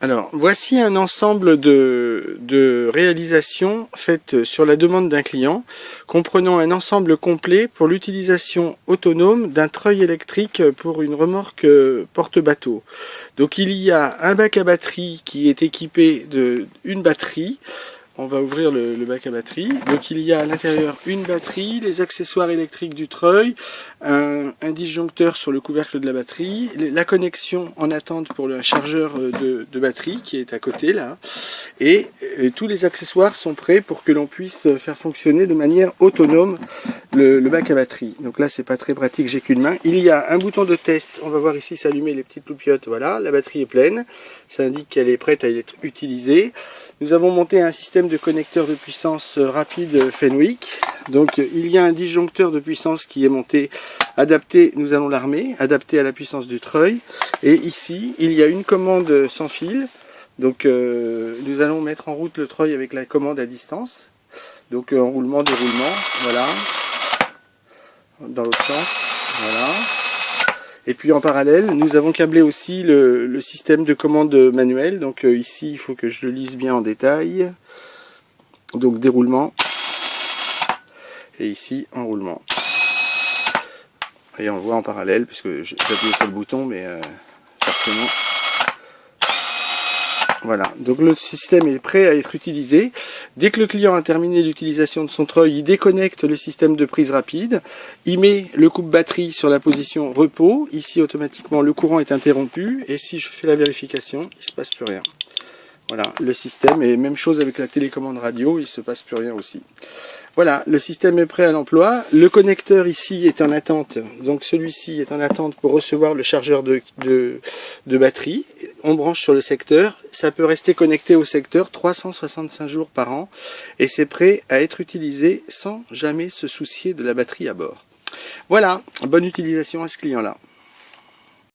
Alors, voici un ensemble de réalisations faites sur la demande d'un client, comprenant un ensemble complet pour l'utilisation autonome d'un treuil électrique pour une remorque porte-bateau. Donc il y a un bac à batterie qui est équipé d'une batterie. On va ouvrir le bac à batterie. Donc il y a à l'intérieur une batterie, les accessoires électriques du treuil, un disjoncteur sur le couvercle de la batterie, la connexion en attente pour le chargeur de batterie qui est à côté là. Et tous les accessoires sont prêts pour que l'on puisse faire fonctionner de manière autonome le bac à batterie. Donc là c'est pas très pratique, j'ai qu'une main. Il y a un bouton de test, on va voir ici s'allumer les petites loupiottes. Voilà, la batterie est pleine, ça indique qu'elle est prête à être utilisée. Nous avons monté un système de connecteur de puissance rapide Fenwick. Donc il y a un disjoncteur de puissance qui est monté, adapté, nous allons l'armer, adapté à la puissance du treuil. Et ici, il y a une commande sans fil. Donc nous allons mettre en route le treuil avec la commande à distance. Donc enroulement, déroulement, voilà. Dans l'autre sens, voilà. Et puis en parallèle, nous avons câblé aussi le système de commande manuelle. Donc ici, il faut que je le lise bien en détail. Donc déroulement. Et ici, enroulement. Et on le voit en parallèle, puisque j'appuie sur le bouton, mais forcément... Voilà, donc le système est prêt à être utilisé. Dès que le client a terminé l'utilisation de son treuil, il déconnecte le système de prise rapide, il met le coupe-batterie sur la position repos. Ici, automatiquement, le courant est interrompu. Et si je fais la vérification, il ne se passe plus rien. Voilà, le système, et même chose avec la télécommande radio, il ne se passe plus rien aussi. Voilà, le système est prêt à l'emploi. Le connecteur ici est en attente. Donc celui-ci est en attente pour recevoir le chargeur de batterie. On branche sur le secteur. Ça peut rester connecté au secteur 365 jours par an. Et c'est prêt à être utilisé sans jamais se soucier de la batterie à bord. Voilà, bonne utilisation à ce client-là.